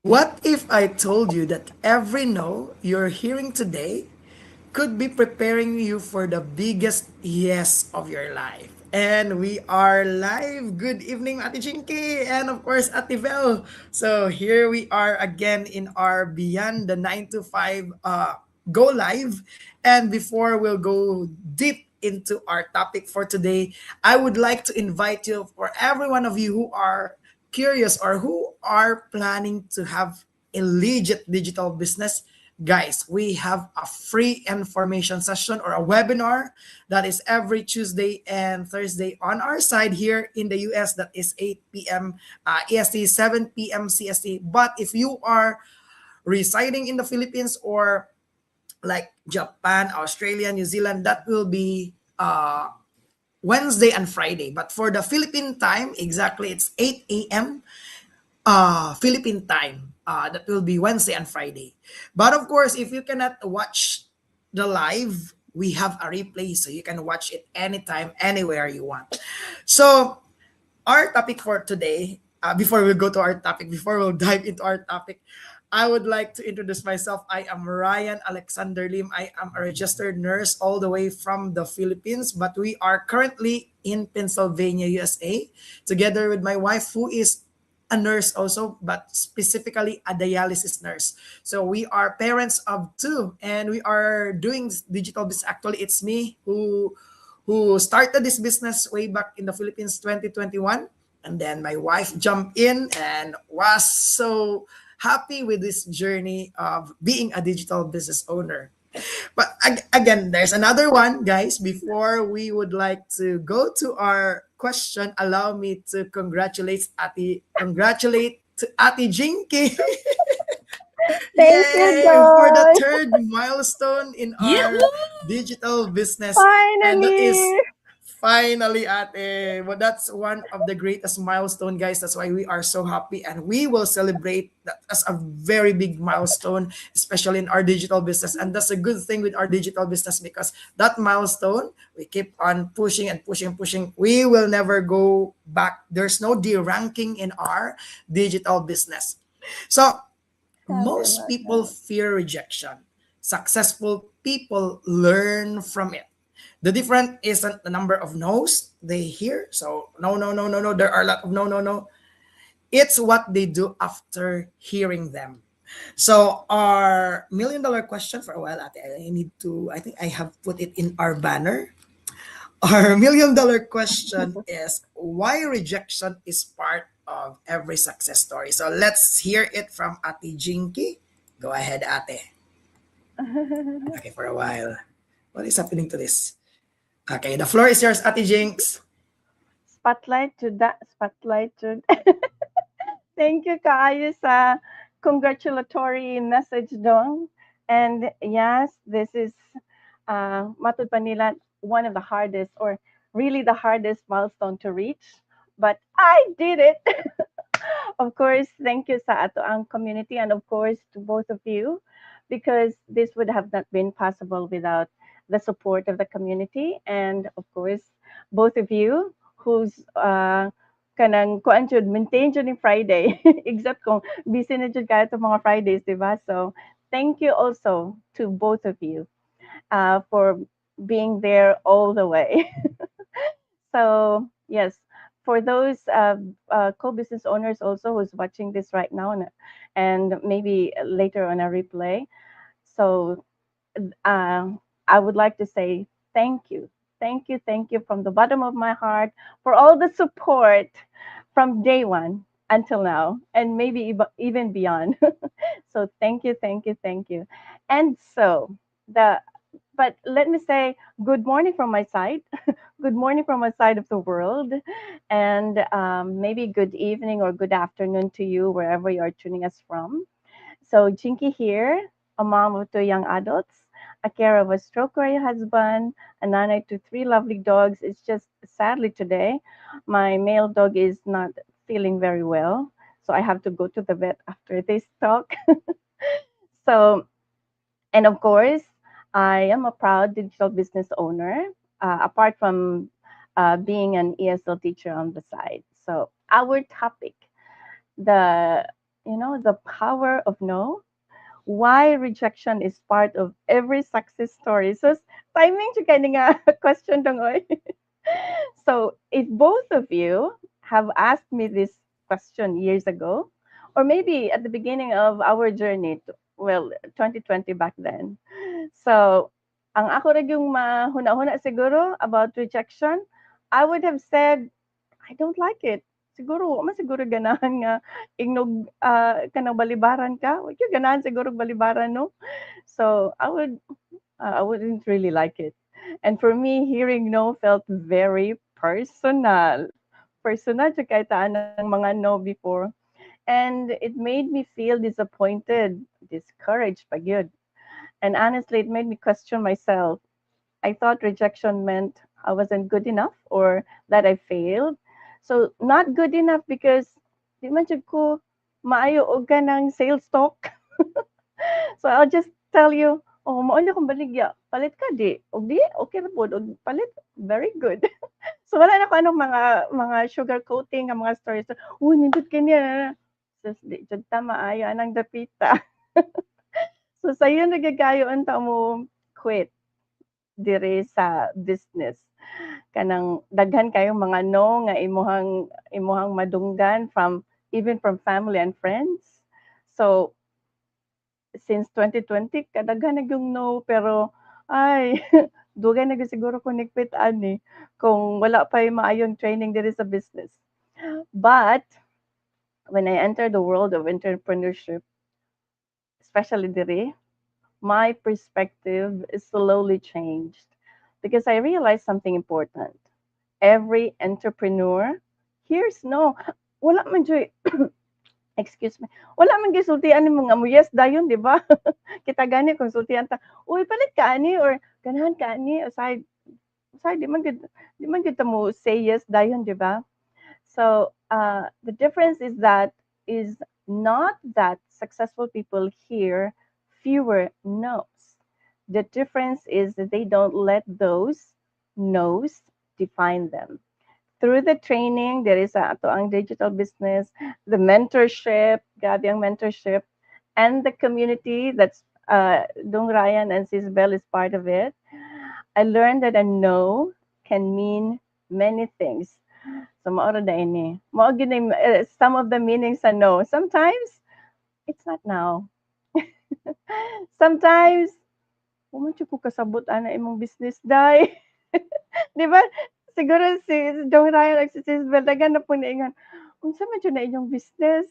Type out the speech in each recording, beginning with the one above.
What if I told you that every no you're hearing today could be preparing you for the biggest yes of your life? And we are live. Good evening, Ate Chinky, and of course, Ate Vel. So here we are again in our Beyond the 9 to 5 go live. And before we'll go deep into our topic for today, I would like to invite you, for every one of you who are curious or who are planning to have a legit digital business, guys, we have a free information session or a webinar that is every Tuesday and Thursday on our side here in the US. That is 8 p.m. EST, 7 p.m. CST. But if you are residing in the Philippines or like Japan, Australia, New Zealand, that will be Wednesday and Friday. But for the Philippine time, exactly it's 8 a.m. Philippine time. That will be Wednesday and Friday. But of course, if you cannot watch the live, we have a replay so you can watch it anytime, anywhere you want. So our topic for today, before we go to our topic, before we'll dive into our topic, I would like to introduce myself. I am Ryan Alexander Lim. I am a registered nurse all the way from the Philippines, but we are currently in Pennsylvania, USA, together with my wife, who is a nurse also, but specifically a dialysis nurse. So we are parents of two, and we are doing digital business. Actually, it's me who started this business way back in the Philippines 2021. And then my wife jumped in and was so happy with this journey of being a digital business owner. But again, there's another one, guys. Before we would like to go to our question, allow me to congratulate to Ati Jinky. Thank you, Yay! For the Joy. third milestone in our Yahoo! digital business. And that is Finally. finally ate. But that's one of the greatest milestone, guys. That's why we are so happy. And we will celebrate that as a very big milestone, especially in our digital business. And that's a good thing with our digital business because that milestone, we keep on pushing and pushing and pushing. We will never go back. There's no de-ranking in our digital business. So Sabi most mo na. people fear rejection. Successful people learn from it. The difference isn't the number of no's they hear. So, no, no, no, no, no. There are a lot of no, no, no. It's what they do after hearing them. So, our $1 million question for a while, ate, I think I have put it in our banner. Our $1 million question is why rejection is part of every success story. So let's hear it from Ate Jinky. Go ahead, Ate. Okay, for a while. What is happening to this? Okay, the floor is yours, Ate Jinx. Spotlight to that. Spotlight to. Thank you, Kaayo, sa congratulatory message dong. And yes, this is Matud Panila, one of the hardest or really the hardest milestone to reach. But I did it. Of course, thank you sa ato ang community and of course to both of you because this would have not been possible without the support of the community and of course both of you who's kanang kuan jud maintain jud ni Friday except kung busy na jud kayo itong mga Fridays, di ba? So thank you also to both of you for being there all the way. So yes, for those co-business owners also who's watching this right now and maybe later on a replay. So uh, I would like to say thank you from the bottom of my heart for all the support from day one until now, and maybe even beyond. So thank you. And so the but let me say good morning from my side. Good morning from my side of the world, and maybe good evening or good afternoon to you wherever you are tuning us from. So Jinky here, a mom of two young adults, a carer of a stroke worried husband, a nanny to three lovely dogs. It's just sadly today, my male dog is not feeling very well, so I have to go to the vet after this talk. So, and of course, I am a proud digital business owner, apart from being an ESL teacher on the side. So, our topic, the the power of no, why rejection is part of every success story. So, timing to kani nga question dong oy. So, if both of you have asked me this question years ago, or maybe at the beginning of our journey, well, 2020 back then. So, ang ako rin yung mahuna-huna siguro about rejection, I would have said, I don't like it. Siguro, wa man siguro ganahan nga ingnog kanang balibaran ka. Wa gyud ganahan siguro balibaran, no? So, I wouldn't really like it. And for me, hearing no felt very personal. Personal sa kahit ng mga no before. And it made me feel disappointed, discouraged pa gyud. And honestly, it made me question myself. I thought rejection meant I wasn't good enough or that I failed. So not good enough because di man jud ko maayo og kanang sales talk. So I'll just tell you, oh, mao na akong baligya. Palit ka di. Og di, okay ra pod. Og palit, very good. So wala na ko anong mga sugar coating nga mga stories. Uy, nindot kanya. Sus, di jud ta maayo anang dapita. So sayo nagagayo unta mo quit diri sa business. Kanang daghan kayong mga no nga imuhang madunggan from even from family and friends. So since 2020 kadaghan na yung no pero ay dugay na gyud siguro ko nigpit ani kung wala pa yung maayong training diri sa business. But when I entered the world of entrepreneurship, especially diri, my perspective is slowly changed because I realized something important. Every entrepreneur hears no. Wala man joy, excuse me. Wala man gisultian ni mga mo yes dayon, di ba? Kita gani konsultihan ta. Uy, palit ka ani or ganahan ka ani aside aside di man gid ta mo say yes dayon, di ba? So the difference is not that successful people hear fewer no's. The difference is that they don't let those no's define them. Through the training, there is ato ang digital business, the mentorship, grabe ang mentorship, and the community that's Dong Ryan and Sisbel is part of it. I learned that a no can mean many things. So maoro da ini. Mao gyud some of the meanings sa no. Sometimes it's not now. Sometimes mo man ko kasabot ana imong business day. 'Di ba? Siguro si Dong Ryan ug si Sisbel daghan na po niingon, unsa man jud na inyong business?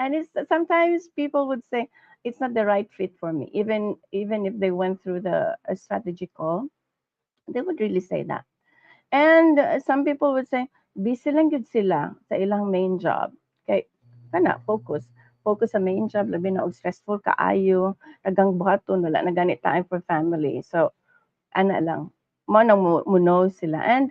And it's sometimes people would say it's not the right fit for me. Even if they went through the strategy call, they would really say that. And some people would say, busy lang yun sila sa ilang main job. Kay, kana, focus. Focus sa main job, labi na og stressful kaayo, nagang buhaton, wala na ganit time for family. So, ana lang, mo nang mo know sila. And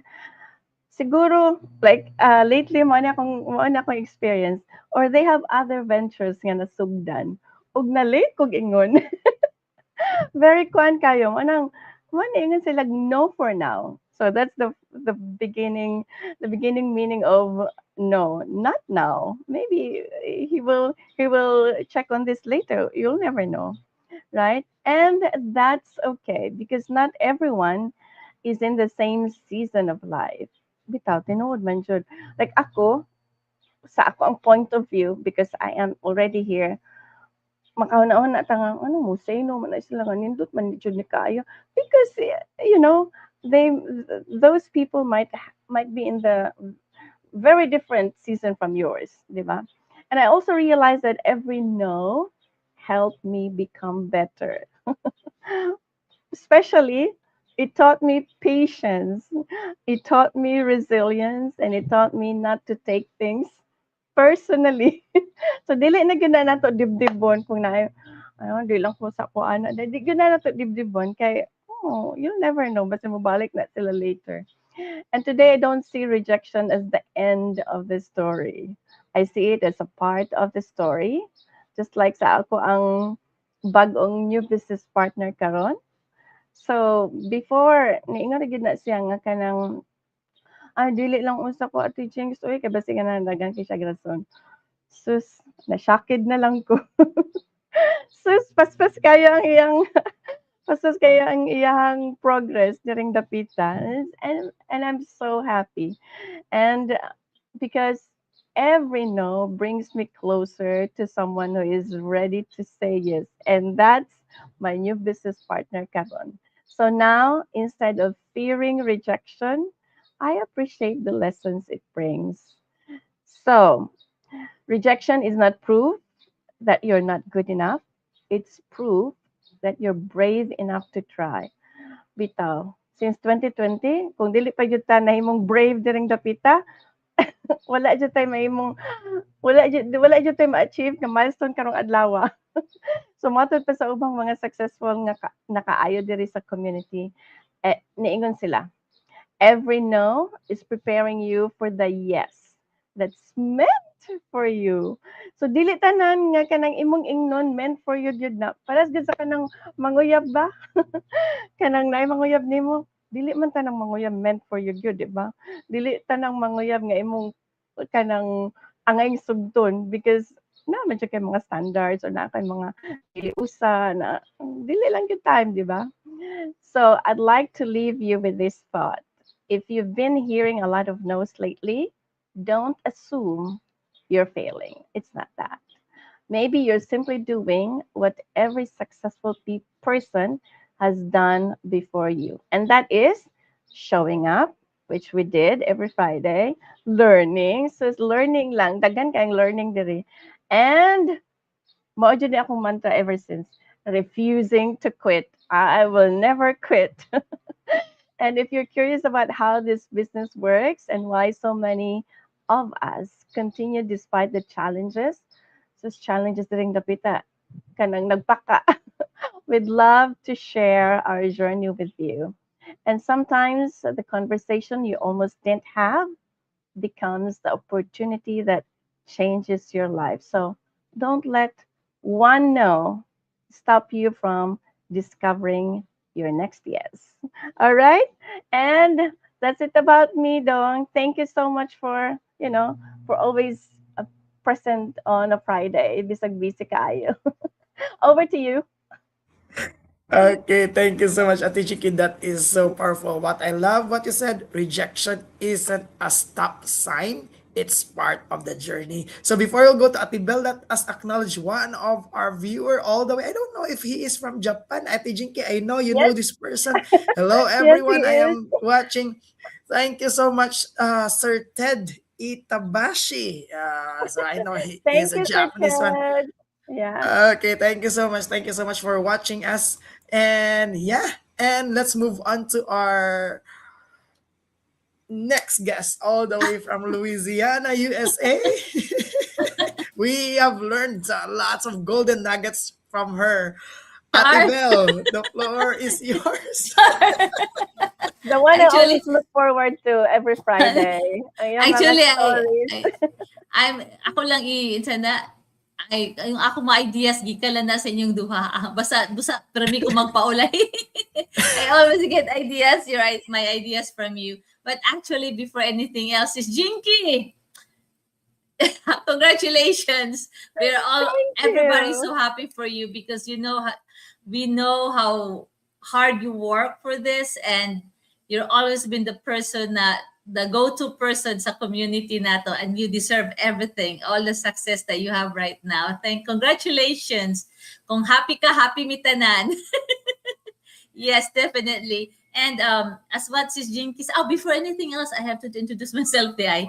siguro, like, lately, mo na akong experience, or they have other ventures nga nasugdan, ug na-late kog ingon. Very kuan kayo, manang ingon sila no for now. So that's the beginning meaning of no, not now. Maybe he will check on this later. You'll never know, right? And that's okay because not everyone is in the same season of life. Bitaw tinuod man jud. Like ako, sa ako ang point of view because I am already here makahuna-huna ta nga ano mo say no man na sila nga nindot man ni jud ni kaayo because they those people might be in the very different season from yours, di ba? And I also realized that every no helped me become better. Especially, it taught me patience, it taught me resilience, and it taught me not to take things personally. So dili na gyud na nato dibdibon kung na ano di lang ko sa ko ana di gyud na nato dibdibon kay you'll never know basta mobalik na sila later. And today I don't see rejection as the end of the story. I see it as a part of the story. Just like sa ako ang bag-ong new business partner karon. So before niingon na gyud na siya nga kanang dili lang unsa ko at teaching story kay basi nga dagan kay siya rason. Sus, nasyakid na lang ko. Sus, paspas kayo ang iyang paspas kayo ang iyang progress during the pita. And I'm so happy. And because every no brings me closer to someone who is ready to say yes. And that's my new business partner, Kevin. So now, instead of fearing rejection, I appreciate the lessons it brings. So, rejection is not proof that you're not good enough. It's proof that you're brave enough to try. Bitaw, since 2020, kung dili pa jud ta nahimong brave during dapita, wala jud tay mahimong wala jud tay ma-achieve nga milestone karong adlaw. So matod pa sa ubang mga successful nga nakaayo diri sa community, niingon sila, every no is preparing you for the yes that's meant for you. So dili tanan nga kanang imong ingnon meant for you jud na. Paras gid sa kanang manguyab ba? Kanang naay manguyab nimo, dili man tanang manguyab meant for you gyud, di ba? Dili tanang manguyab nga imong kanang angay sugton because na man kay mga standards or na kay mga dili usa na dili lang gyud time, di ba? So I'd like to leave you with this thought. If you've been hearing a lot of no's lately, don't assume you're failing. It's not that. Maybe you're simply doing what every successful person has done before you. And that is showing up, which we did every Friday, learning. So it's learning lang. Dagan kayong learning diri. And mao jud ni akong mantra ever since. Refusing to quit. I will never quit. And if you're curious about how this business works and why so many of us continue despite the challenges, sus challenges during the pita, kanang nagpaka. We'd love to share our journey with you. And sometimes the conversation you almost didn't have becomes the opportunity that changes your life. So don't let one no stop you from discovering your next yes. All right? And that's it about me, Dong. Thank you so much for, for always present on a Friday. Bisag busy kayo. Over to you. Okay, thank you so much, Ate Chiki. That is so powerful. What I love what you said, rejection isn't a stop sign. It's part of the journey. So before we go to Ate Bell, let us acknowledge one of our viewer all the way. I don't know if he is from Japan. Ate Jinky, I know you know Yes, this person. Hello, yes, he everyone. I is. am watching. Thank you so much, Sir Ted Itabashi. So I know he is Thank a you, Sir Japanese one. Ted. Yeah. Okay, thank you so much. Thank you so much for watching us. And yeah, and let's move on to our next guest, all the way from Louisiana, USA. We have learned lots of golden nuggets from her. Ate Char. Bell, the floor is yours. The one I Actually, always look forward to every Friday. Ayan, mga actually, stories. ako lang sana, yung ako mga ideas, gika lang na sa inyong duha. Basta, pero mi ko magpaulay. I always get ideas, my ideas from you. But actually, before anything else, is Jinky. Congratulations. Thank Everybody's you. so happy for you because we know how hard you work for this, and you're always been the person the go-to person sa community nato, and you deserve everything, all the success that you have right now. Congratulations. Kung happy ka, happy mi tanan. Yes, definitely. And as what Sis Jinky said, before anything else, I have to introduce myself, Di.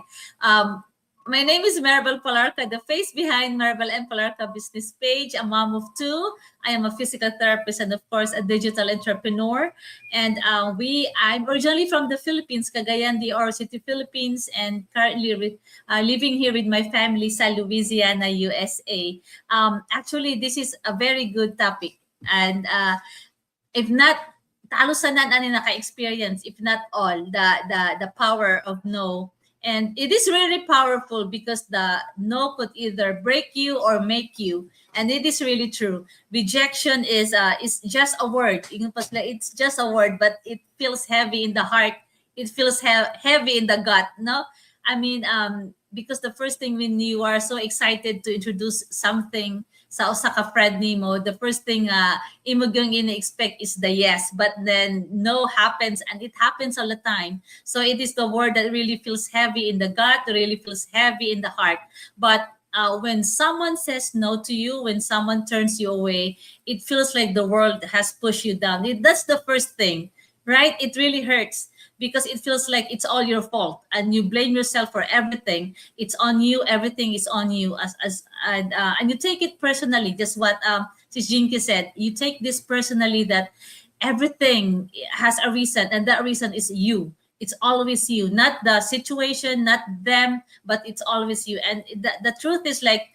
My name is Maribel Palarca, the face behind Maribel and Palarca business page, a mom of two. I am a physical therapist and, of course, a digital entrepreneur. And I'm originally from the Philippines, Cagayan de Oro City, Philippines, and currently living here with my family sa Louisiana, USA. Actually, this is a very good topic. And if not, talusanan ani naka-experience, if not all, the power of no. And it is really powerful because the no could either break you or make you. And it is really true. Rejection is just a word. It's just a word, but it feels heavy in the heart. It feels heavy in the gut. No, I mean, because the first thing when you are so excited to introduce something sa usa ka friend nimo, the first thing imo gyud ina-expect is the yes, but then no happens, and it happens all the time. So it is the word that really feels heavy in the gut, really feels heavy in the heart. But when someone says no to you, when someone turns you away, it feels like the world has pushed you down. That's the first thing, right? It really hurts because it feels like it's all your fault and you blame yourself for everything. It's on you. Everything is on you, and you take it personally. Just what Sis Jinky said. You take this personally, that everything has a reason, and that reason is you. It's always you, not the situation, not them, but it's always you. And the truth is, like,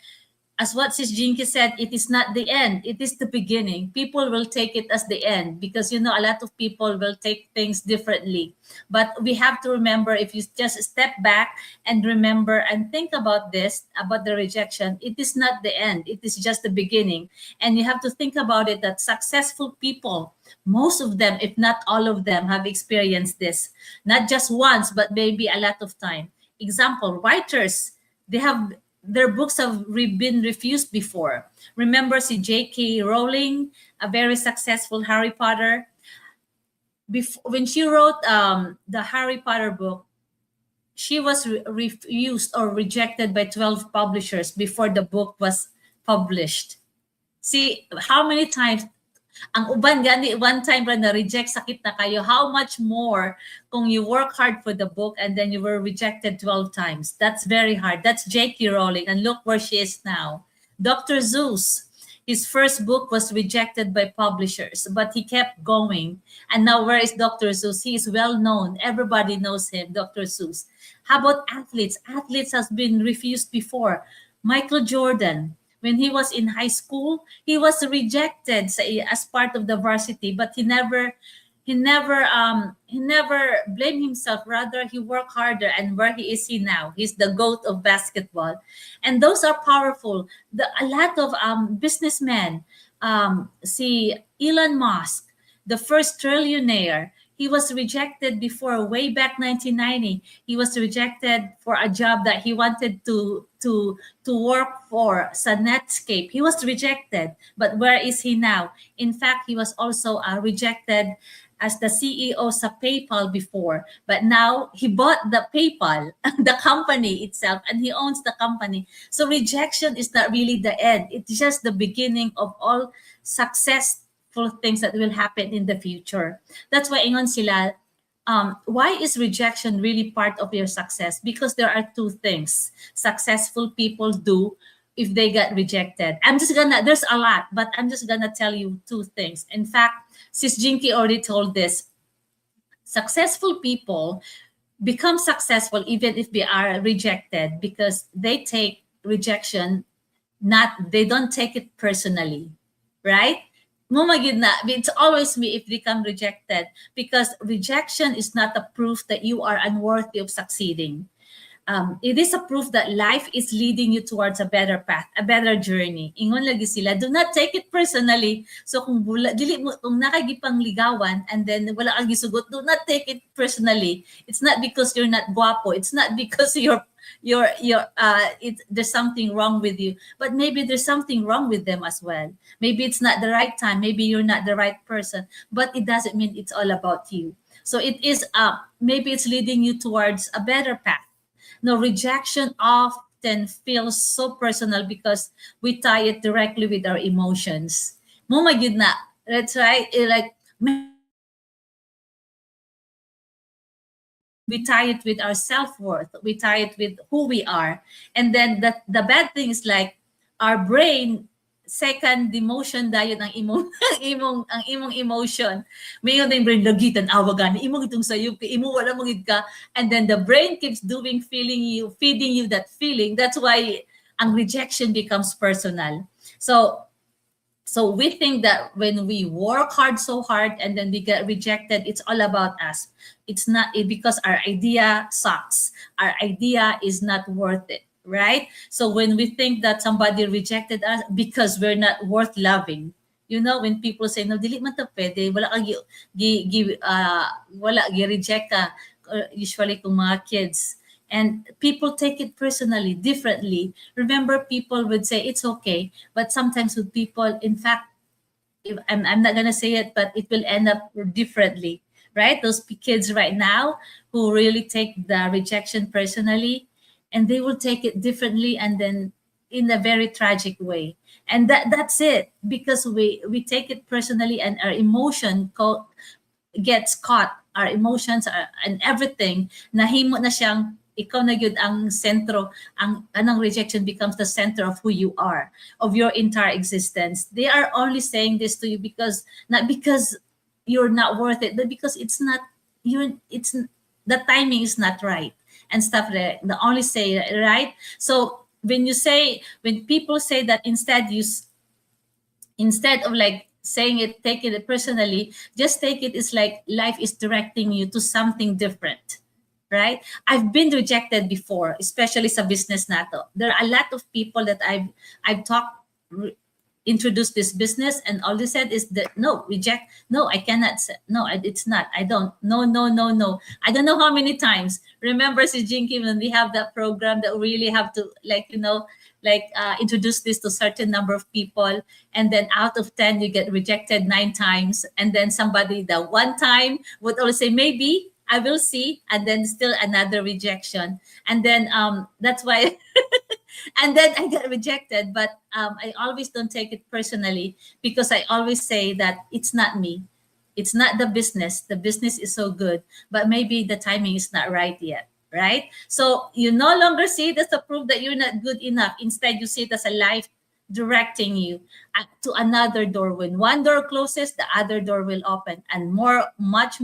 as what Sis Jinky said, it is not the end, it is the beginning. People will take it as the end because, a lot of people will take things differently. But we have to remember, if you just step back and remember and think about this, about the rejection, it is not the end, it is just the beginning. And you have to think about it, that successful people, most of them, if not all of them, have experienced this, not just once, but maybe a lot of time. Example, writers, their books have been refused before. Remember, si J.K. Rowling, a very successful Harry Potter. When she wrote the Harry Potter book, she was refused or rejected by 12 publishers before the book was published. See, how many times ang uban gani one time ra na reject, sakit na kayo. How much more kung you work hard for the book and then you were rejected 12 times. That's very hard. That's J.K. Rowling, and look where she is now. Dr. Seuss, his first book was rejected by publishers, but he kept going. And now where is Dr. Seuss? He is well known. Everybody knows him, Dr. Seuss. How about athletes? Athletes has been refused before. Michael Jordan, when he was in high school, he was rejected as part of the varsity, but he never blamed himself. Rather, he worked harder, and where he now? He's the GOAT of basketball. And those are powerful. A lot of businessmen, see Elon Musk, the first trillionaire, he was rejected before, way back 1990. He was rejected for a job that he wanted to work for, sa Netscape. He was rejected, but where is he now? In fact, he was also rejected as the CEO sa PayPal before, but now he bought the PayPal, the company itself, and he owns the company. So rejection is not really the end. It's just the beginning of all successful things that will happen in the future. That's why ingon sila, why is rejection really part of your success? Because there are two things successful people do if they get rejected. There's a lot, but I'm just gonna tell you two things. In fact, Sis Jinky already told this. Successful people become successful even if they are rejected, because they take rejection, they don't take it personally, right? It's always me if they come rejected, because rejection is not a proof that you are unworthy of succeeding. It is a proof that life is leading you towards a better path, a better journey. Ingon lagi sila, do not take it personally. So kung nakagipang ligawan and then wala kang gisugot, do not take it personally. It's not because you're not guapo. It's not because there's something wrong with you, but maybe there's something wrong with them as well. Maybe it's not the right time. Maybe you're not the right person, but it doesn't mean it's all about you. So it is, maybe it's leading you towards a better path. No, rejection often feels so personal because we tie it directly with our emotions. That's right. We tie it with our self-worth. We tie it with who we are. And then the bad thing is, like, our brain, second emotion dayon ang imong emotion. Mayon yung brain lagitan awagan imong itong sayo kay imo wala mangid ka, and then the brain keeps feeding you that feeling. That's why ang rejection becomes personal. So we think that when we work so hard and then we get rejected, it's all about us. It's not because our idea sucks. Our idea is not worth it. Right? So when we think that somebody rejected us because we're not worth loving, when people say, no, dili man ta pwede, wala kang wala gi-reject ka, usually kung mga kids. and people take it personally differently. Remember, people would say it's okay, but sometimes with people, in fact, if I'm not gonna say it, but it will end up differently, right? Those kids right now who really take the rejection personally, and they will take it differently, and then in a very tragic way. And that's it, because we take it personally, and our gets caught. Our emotions are, and everything, nahimo na siyang ikaw na yun ang sentro, ang anong rejection becomes the center of who you are, of your entire existence. They are only saying this to you because, not because you're not worth it, but because it's not, it's the timing is not right and stuff like that. They only say, right? So when people say that, instead of like saying it, taking it personally, just take it as like life is directing you to something different, right? I've been rejected before, especially sa business nato. There are a lot of people that I've talked, introduced this business, and all they said is that no, reject, no, I cannot say, no, it's not, I don't, no, no, no, no. I don't know how many times. Remember, si Jinky, when we have that program that we really have to, like, introduce this to certain number of people, and then out of 10 you get rejected 9 times, and then somebody the one time would always say maybe I will see, and then still another rejection, and then that's why and then I got rejected. But I always don't take it personally, because I always say that it's not me, it's not the business is so good, but maybe the timing is not right yet, right? So you no longer see it as a proof that you're not good enough. Instead, you see it as a life directing you to another door. When one door closes, the other door will open, and much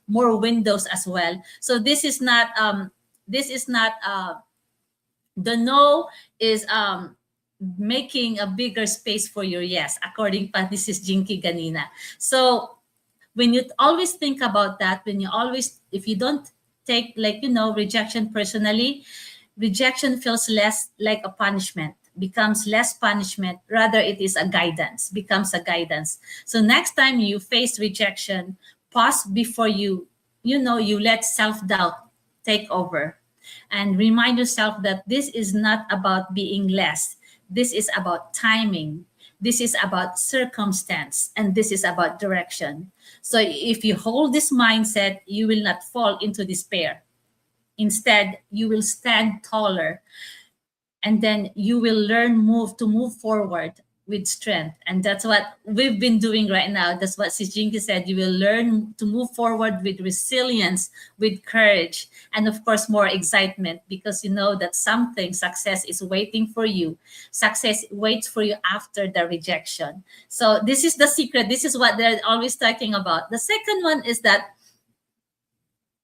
more windows as well. So this is not the no is making a bigger space for your yes, according pa, this is Jinky Ganina. So when you always think about that, if you don't take, like, rejection personally, rejection feels less like a punishment, becomes less punishment, rather it is a guidance, becomes a guidance. So next time you face rejection, pause before you let self-doubt take over, and remind yourself that this is not about being less, this is about timing, this is about circumstance, and this is about direction. So if you hold this mindset, you will not fall into despair. Instead, you will stand taller, and then you will learn to move forward with strength. And that's what we've been doing right now. That's what Sis Jinky said. You will learn to move forward with resilience, with courage, and of course, more excitement, because you know that success is waiting for you. Success waits for you after the rejection. So this is the secret. This is what they're always talking about. The second one is that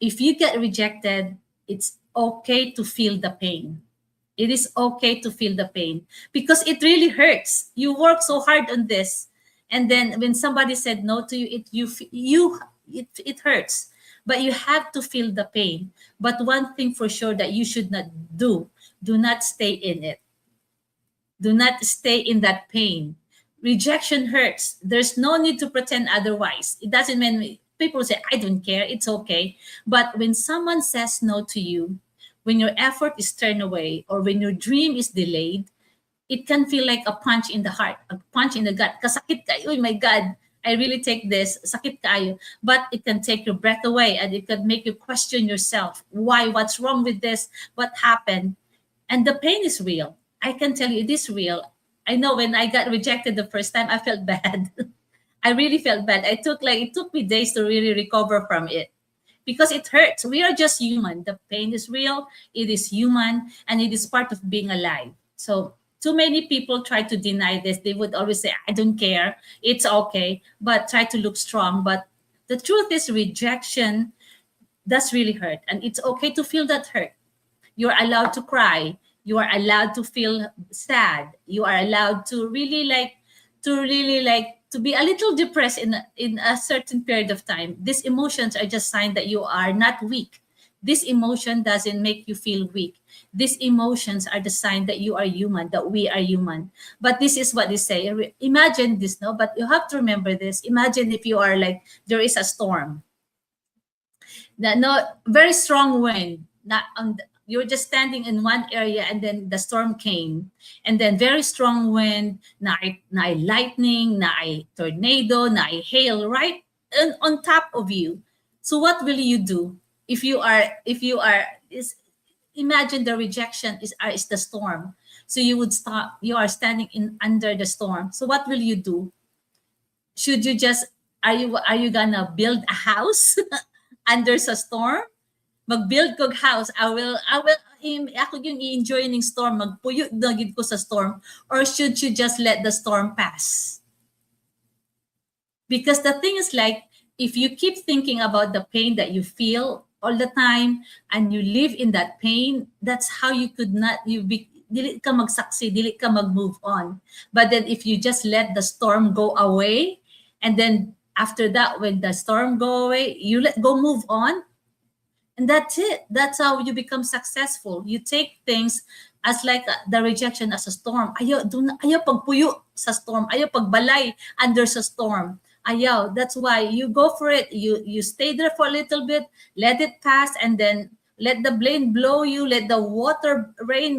if you get rejected, it's okay to feel the pain. It is okay to feel the pain, because it really hurts. You work so hard on this, and then when somebody said no to you, it hurts. But you have to feel the pain. But one thing for sure that you should not do not stay in it. Do not stay in that pain. Rejection hurts. There's no need to pretend otherwise. It doesn't mean people say, I don't care, it's okay. But when someone says no to you, when your effort is turned away, or when your dream is delayed, it can feel like a punch in the heart, a punch in the gut. Kasakit kayo, oh my God, I really take this, sakit kayo. But it can take your breath away, and it can make you question yourself. Why? What's wrong with this? What happened? And the pain is real. I can tell you it is real. I know when I got rejected the first time, I felt bad. I really felt bad. It took me days to really recover from it, because it hurts. We are just human. The pain is real. It is human, and it is part of being alive. So too many people try to deny this. They would always say, I don't care, it's okay, but try to look strong. But the truth is, rejection does really hurt, and it's okay to feel that hurt. You're allowed to cry. You are allowed to feel sad. You are allowed to really to be a little depressed in a certain period of time. These emotions are just sign that you are not weak. This emotion doesn't make you feel weak. These emotions are the sign that you are human, that we are human. But this is what they say. Imagine this, no? But you have to remember this. Imagine if you are like, there is a storm. No, very strong wind. you're just standing in one area and then the storm came, and then very strong wind, na lightning, na tornado, na hail right on top of you. So what will you do if you are is imagine the rejection is the storm. So you are standing in under the storm. So what will you do? Should you just are you gonna build a house under sa storm? Mag-build kog house. Ako yung i-enjoy ng storm, magpuyo na gid ko sa storm, or should you just let the storm pass? Because the thing is, like, if you keep thinking about the pain that you feel all the time and you live in that pain, that's how you could not dili ka mag-succeed, dili ka mag-move on. But then if you just let the storm go away, and then after that, when the storm go away, you let go, move on, and that's it. That's how you become successful. You take things as like the rejection as a storm. Ayaw pagpuyo sa storm. Ayaw pagbalay under sa storm. Ayaw. That's why you go for it. You stay there for a little bit, let it pass, and then let the wind blow you, let the water rain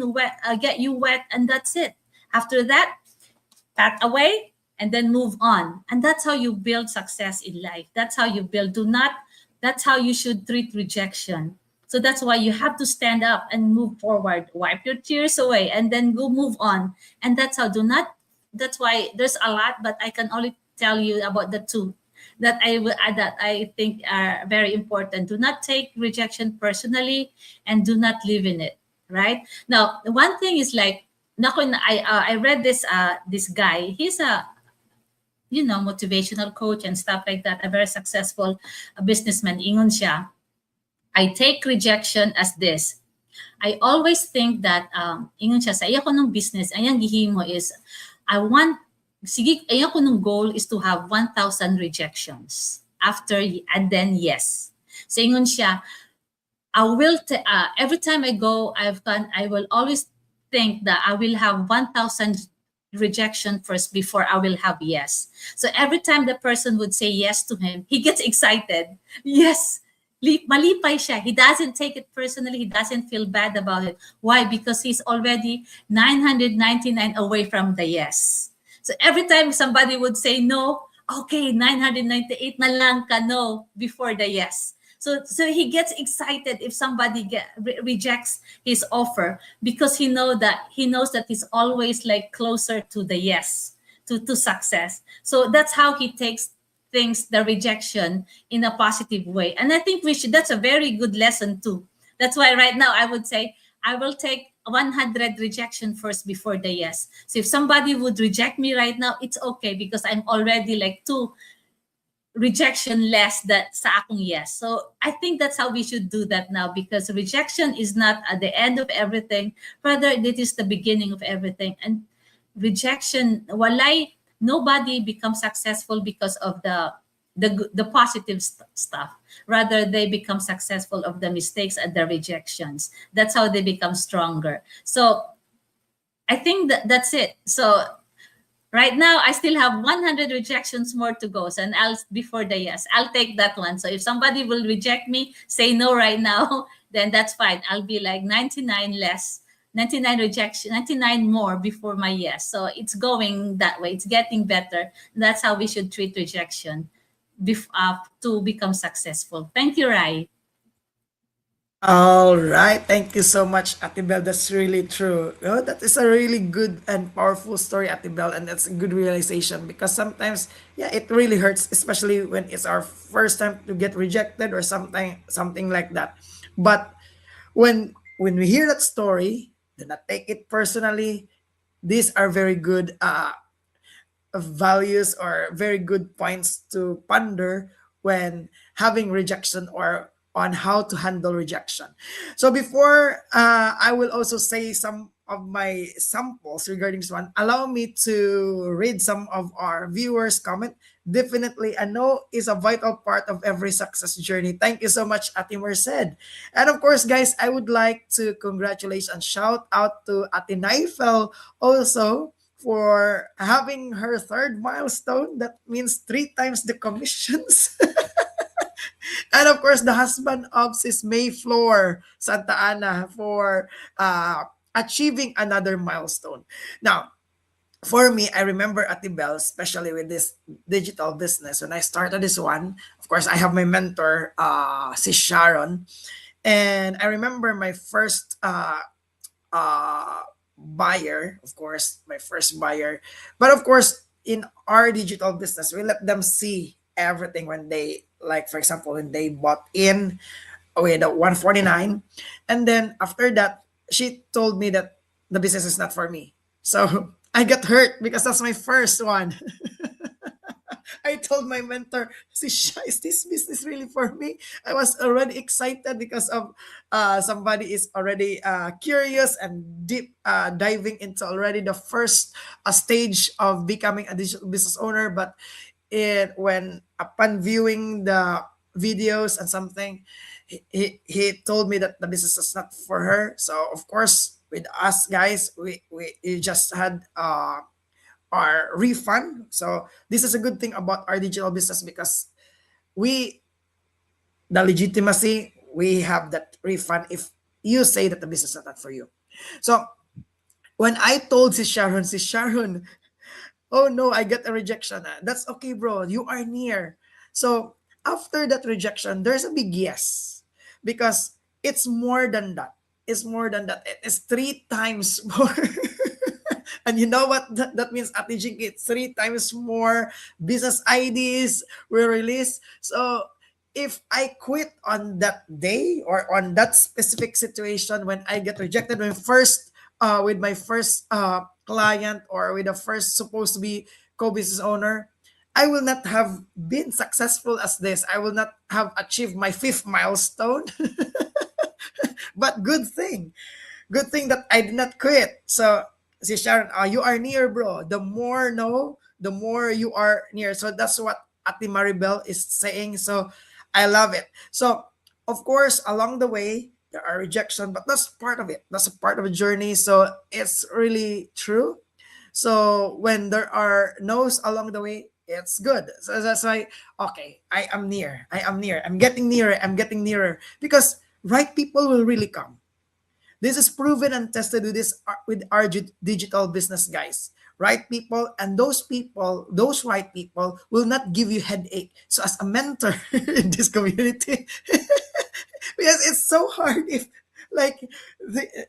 get you wet, and that's it. After that, pat away and then move on. And that's how you build success in life. That's how you build. That's how you should treat rejection. So that's why you have to stand up and move forward, wipe your tears away, and then go move on. And that's that's why there's a lot, but I can only tell you about the two that I think are very important. Do not take rejection personally, and do not live in it. Right now, one thing is like, I read this guy. He's a motivational coach and stuff like that. A very successful businessman. Ingon siya, I take rejection as this. I always think that ingon siya sa iya ko ng business, ayang gihimo is ayang ko ng goal is to have 1,000 rejections after and then yes. So ingon siya, every time I go, I will always think that I will have 1,000 rejection first before I will have yes. So every time the person would say yes to him, he gets excited. Yes. Malipay siya. He doesn't take it personally. He doesn't feel bad about it. Why? Because he's already 999 away from the yes. So every time somebody would say no, okay, 998 na lang ka no before the yes. So he gets excited if somebody rejects his offer, because he knows that he's always like closer to the yes, to success. So that's how he takes things, the rejection, in a positive way. And I think that's a very good lesson too. That's why right now I would say I will take 100 rejection first before the yes. So if somebody would reject me right now, it's okay, because I'm already like 2 rejection less that sa akong yes. So I think that's how we should do that now, because rejection is not at the end of everything, rather it is the beginning of everything. And rejection, nobody becomes successful because of the positive stuff. Rather, they become successful of the mistakes and the rejections. That's how they become stronger. So I think that's it. So right now, I still have 100 rejections more to go. So, and before the yes, I'll take that one. So if somebody will reject me, say no right now, then that's fine. I'll be like 99 less, 99 rejection, 99 more before my yes. So it's going that way. It's getting better. That's how we should treat rejection to become successful. Thank you, Rai. All right. Thank you so much, Ate Bel. That's really true. That is a really good and powerful story, Ate Bel, and that's a good realization, because sometimes, yeah, it really hurts, especially when it's our first time to get rejected or something like that. But when we hear that story, do not take it personally. These are very good values or very good points to ponder when having rejection, or on how to handle rejection. So before I will also say some of my samples regarding this one, allow me to read some of our viewers' comment. Definitely, a no is a vital part of every success journey. Thank you so much, Ate Merced. And of course, guys, I would like to congratulate and shout out to Ate Naifel also for having her 3rd milestone. That means 3 times the commissions. And of course, the husband of Sis Mayfloor Santa Ana for achieving another milestone. Now, for me, I remember at the Bell, especially with this digital business, when I started this one, of course, I have my mentor, Sis Sharon. And I remember my first uh, buyer, of course, my first buyer. But of course, in our digital business, we let them see everything when they, like, for example, when they bought in with the 149. And then after that, she told me that the business is not for me. So I got hurt because that's my first one. I told my mentor, is this business really for me? I was already excited because of somebody is already curious and deep diving into already the first stage of becoming a digital business owner. But when upon viewing the videos and something, he told me that the business is not for her. So of course, with us guys, we just had our refund. So this is a good thing about our digital business because we the legitimacy we have that refund if you say that the business is not for you. So when I told si Sharon, oh no, I got a rejection. That's okay, bro. You are near. So after that rejection, there's a big yes because it's more than that. It's more than that. It is three times more. And you know what that means? At Jinky, it's three times more business IDs were released. So if I quit on that day or on that specific situation when I get rejected, when first with my first client or with the first supposed to be co-business owner, I will not have been successful as this. I will not have achieved my fifth milestone. But good thing that I did not quit. So, si Sharon, you are near, bro. The more no, the more you are near. So that's what Ate Maribel is saying. So I love it. So of course, along the way there are rejection, but that's part of it. That's a part of a journey. So it's really true. So when there are no's along the way, it's good. So that's why, okay, I am near. I am near. I'm getting nearer. I'm getting nearer because right people will really come. This is proven and tested with this with our digital business guys. Right people and those people, those right people will not give you headache. So as a mentor in this community, because it's so hard if like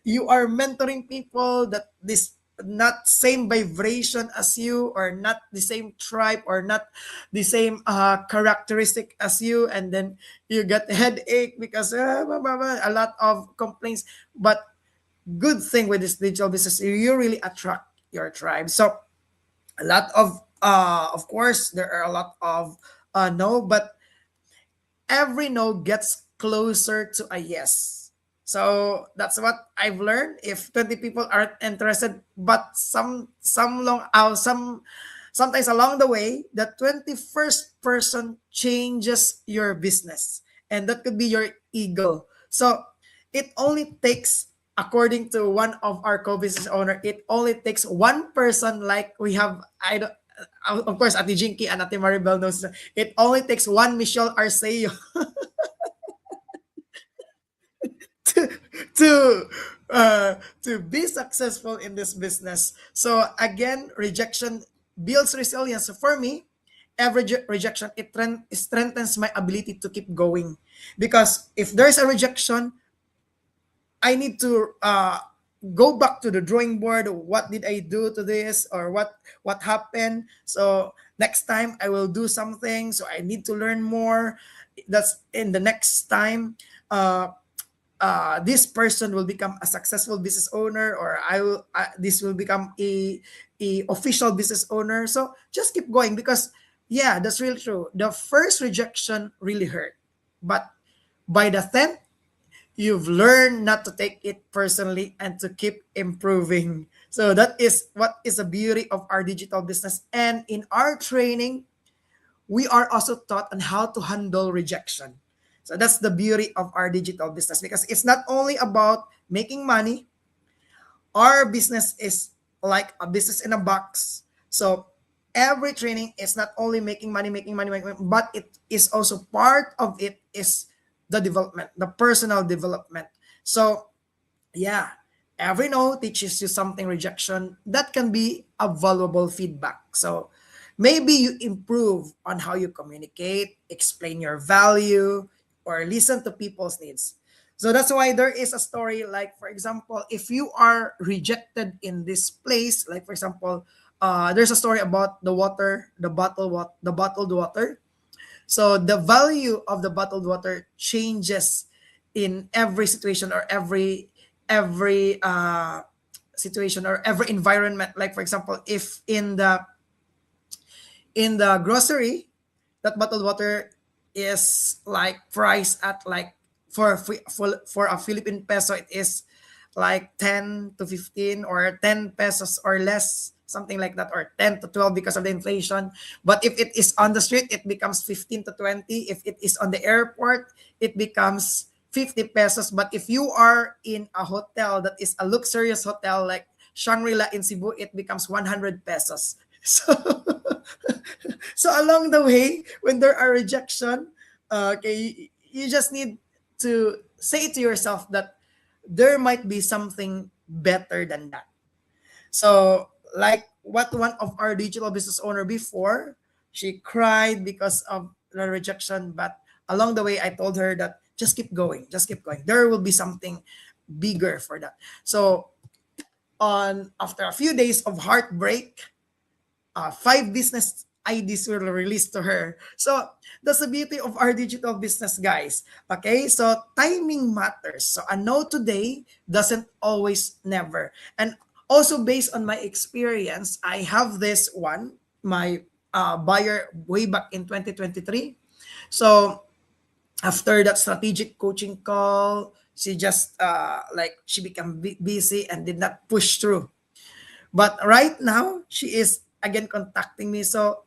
you are mentoring people that this not same vibration as you or not the same tribe or not the same characteristic as you, and then you get headache because a lot of complaints. But good thing with this digital business, you really attract your tribe. So a lot of course there are a lot of no, but every no gets closer to a yes. So that's what I've learned. If 20 people aren't interested, but sometimes along the way, the 21st person changes your business. And that could be your ego. So it only takes, according to one of our co-business owner, it only takes one person like we have, I don't, of course, Ate Jinky and Ate Maribel knows, it only takes one Michelle Arceo to to to be successful in this business. So again, rejection builds resilience. So for me, every rejection it strengthens my ability to keep going. Because if there's a rejection, I need to go back to the drawing board. What did I do to this, or what happened? So next time I will do something. So I need to learn more. That's in the next time. This person will become a successful business owner, or this will become a official business owner. So just keep going, because yeah, that's really true. The first rejection really hurt, but by the 10th, you've learned not to take it personally and to keep improving. So that is what is the beauty of our digital business. And in our training, we are also taught on how to handle rejection. So that's the beauty of our digital business, because it's not only about making money. Our business is like a business in a box. So every training is not only making money, but it is also part of it is the development, the personal development. So yeah, every no teaches you something. Rejection that can be a valuable feedback. So maybe you improve on how you communicate, explain your value, or listen to people's needs. So that's why there is a story, like for example, if you are rejected in this place, like for example, there's a story about the water, the bottled water. So the value of the bottled water changes in every situation, or every situation, or every environment. Like for example, if in the grocery, that bottled water is like priced at like, for a Philippine peso, it is like 10 to 15, or 10 pesos or less, something like that, or 10 to 12 because of the inflation. But if it is on the street, it becomes 15 to 20. If it is on the airport, it becomes 50 pesos. But if you are in a hotel that is a luxurious hotel like Shangri-La in Cebu, it becomes 100 pesos. So so along the way, when there are rejection, okay, you just need to say to yourself that there might be something better than that. So like what one of our digital business owner before, she cried because of the rejection, but along the way I told her that just keep going, just keep going. There will be something bigger for that. So on after a few days of heartbreak, 5 business IDs were released to her. So that's the beauty of our digital business, guys. Okay, so timing matters. So a no today doesn't always never. And also based on my experience, I have this one, my buyer way back in 2023. So after that strategic coaching call, she just like she became busy and did not push through. But right now, she is again contacting me. So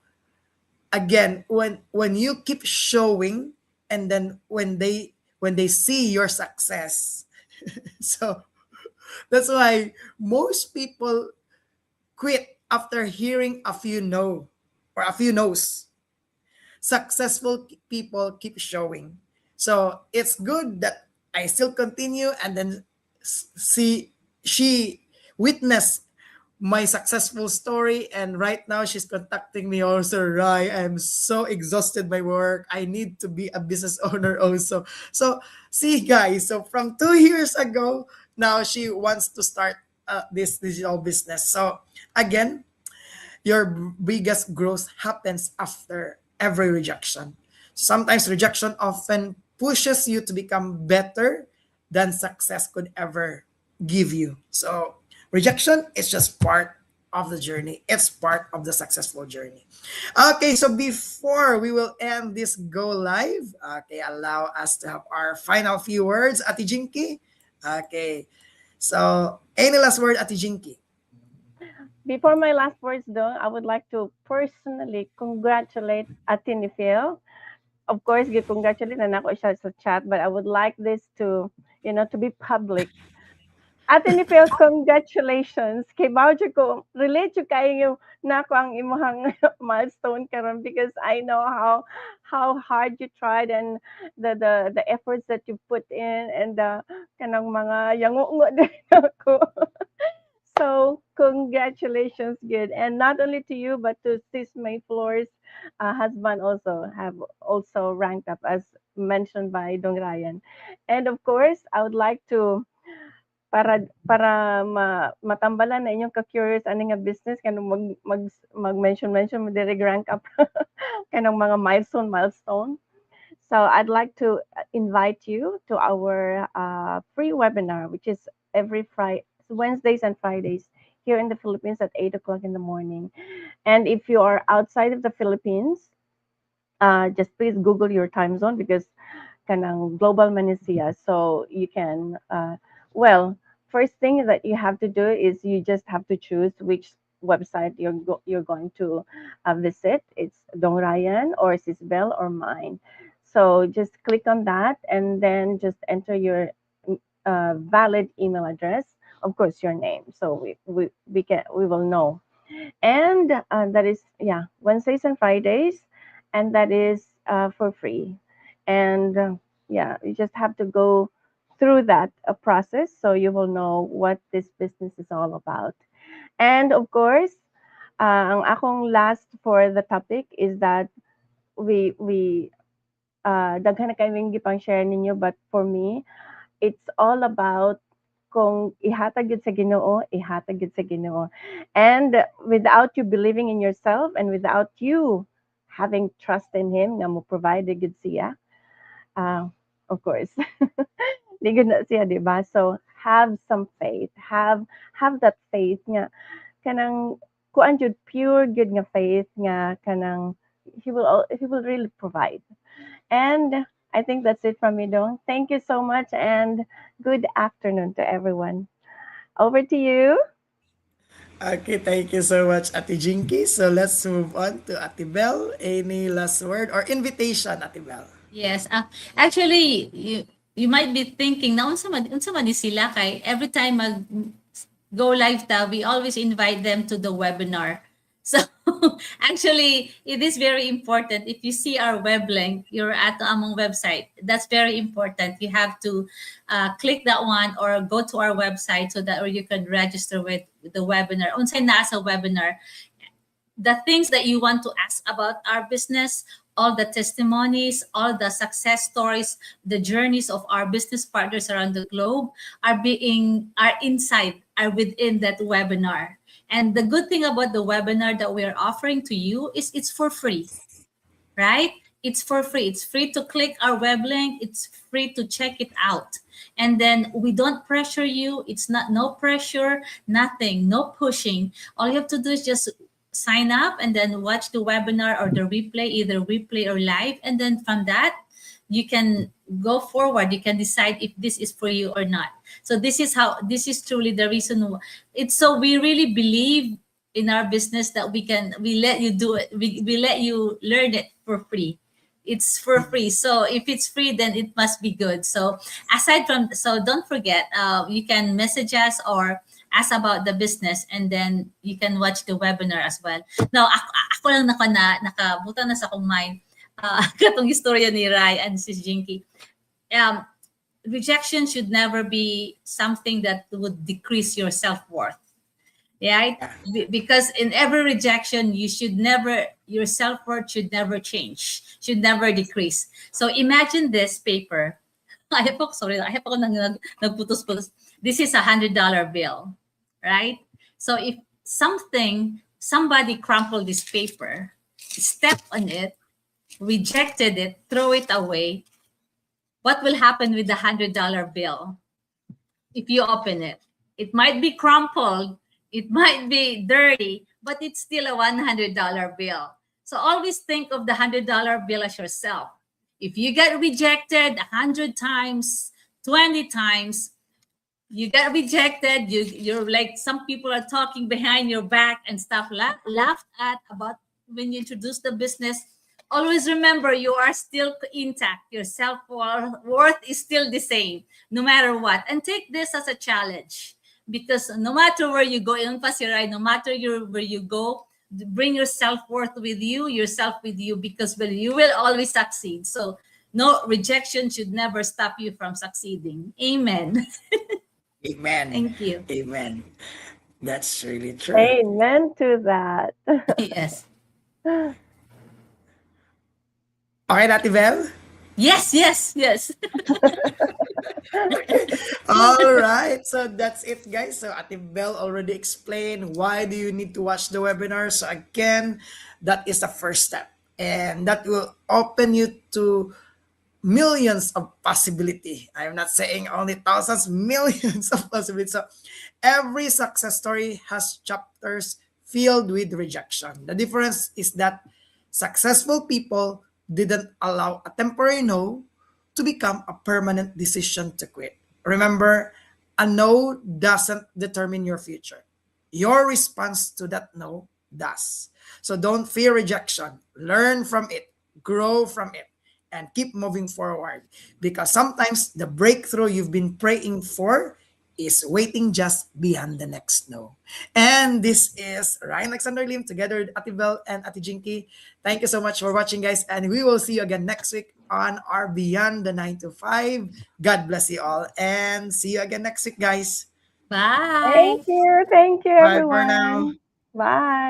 again, when you keep showing, and then when they see your success, so that's why most people quit after hearing a few no, or a few no's. Successful people keep showing. So it's good that I still continue, and then see she witness my successful story, and right now she's contacting me also. Right, I'm so exhausted by work, I need to be a business owner also. So see guys, so from 2 years ago, now she wants to start this digital business. So again, your biggest growth happens after every rejection. Sometimes rejection often pushes you to become better than success could ever give you. So rejection is just part of the journey. It's part of the successful journey. Okay, so before we will end this go live, okay, allow us to have our final few words, Ati Jinky. Okay, so any last word, Ati Jinky? Before my last words, though, I would like to personally congratulate Atinifil. Of course, congratulate na ako siya sa chat, but I would like this to, to be public. Atinifil, congratulations. Kay Baujo ko, relate ko kayo na ako ang imuhang milestone karon, because I know how hard you tried, and the efforts that you put in, and the kanang mga yango din ako. So congratulations, good, and not only to you but to Sis May Floor's husband also have also ranked up as mentioned by Dong Ryan, and of course I would like to matambalan na inyong ka-curious ani nga business kanang mag-mention mo diri rank up kanang mga milestone. So I'd like to invite you to our free webinar, which is every Friday, Wednesdays and Fridays here in the Philippines at 8 o'clock in the morning. And if you are outside of the Philippines, just please Google your time zone, because kanang global man is siya. So you can, well, first thing that you have to do is you just have to choose which website you're going to visit. It's Dong Ryan or Sisbel or mine. So just click on that, and then just enter your valid email address, of course your name, so we will know And that is, yeah, Wednesdays and Fridays, and that is for free. And yeah, you just have to go through that process so you will know what this business is all about. And of course, ang akong last for the topic is that we daghan na kaming gipang share ninyo, but for me, it's all about kung ihatag yun sa Ginoo, ihatag yun sa Ginoo. And without you believing in yourself and without you having trust in Him, nga mo provide good siya, uh, of course, di good na siya, di ba? So, have some faith. Have that faith nga, kanang, kuan jud pure good nga faith nga, kanang, He will really provide. And I think that's it from me, Dong. Thank you so much and good afternoon to everyone. Over to you. Okay, thank you so much, Ate Jinky. So let's move on to Ate Bell. Any last word or invitation, Ate Bell? Yes. Actually, you might be thinking na unsa man ni sila kay every time mag go live ta, we always invite them to the webinar. So actually, it is very important. If you see our web link, you're at the Among website. That's very important. You have to click that one or go to our website so that or you can register with the webinar. Unsay na sa webinar, the things that you want to ask about our business, all the testimonies, all the success stories, the journeys of our business partners around the globe are inside, are within that webinar. And the good thing about the webinar that we are offering to you is it's for free, right? It's for free. It's free to click our web link. It's free to check it out. And then we don't pressure you. It's not no pressure, nothing, no pushing. All you have to do is just sign up and then watch the webinar or the replay, either replay or live. And then from that, you can go forward. You can decide if this is for you or not. So this is truly the reason why it's so we really believe in our business that we let you do it. We let you learn it for free. It's for free. So if it's free, then it must be good. So so don't forget, you can message us or ask about the business and then you can watch the webinar as well. Now, ako lang nakabutan na sa akong mind katong istorya ni Rai and Sis Jinky. Rejection should never be something that would decrease your self-worth. Right? Because in every rejection, your self-worth should never change, should never decrease. So imagine this paper. I have nagputos-putos. This is $100 bill, right? So if somebody crumpled this paper, step on it, rejected it, throw it away, what will happen with the $100 bill if you open it? It might be crumpled, it might be dirty, but it's still a $100 bill. So always think of the $100 bill as yourself. If you get rejected 100 times, 20 times, you get rejected, you're like some people are talking behind your back and stuff, laughed at about when you introduce the business. Always remember you are still intact. Your self-worth is still the same, no matter what. And take this as a challenge because no matter where you go, no matter where you go, bring your self-worth with you, yourself with you, because you will always succeed. So no rejection should never stop you from succeeding. Amen. Amen. Thank you. Amen. That's really true. Amen to that. Yes. Okay, Ate Bell? Yes. All right, so that's it, guys. So Ate Bell already explained why do you need to watch the webinar. So again, that is the first step, and that will open you to millions of possibility. I'm not saying only thousands, millions of possibilities. So every success story has chapters filled with rejection. The difference is that successful people didn't allow a temporary no to become a permanent decision to quit. Remember, a no doesn't determine your future. Your response to that no does. So don't fear rejection. Learn from it, grow from it, and keep moving forward. Because sometimes the breakthrough you've been praying for is waiting just beyond the next no. And this is Ryan Alexander Lim together with Ate Bell and Ate Jinky. Thank you so much for watching, guys. And we will see you again next week on our Beyond the 9 to 5. God bless you all. And see you again next week, guys. Bye. Thank you, Bye for now. everyone. Bye.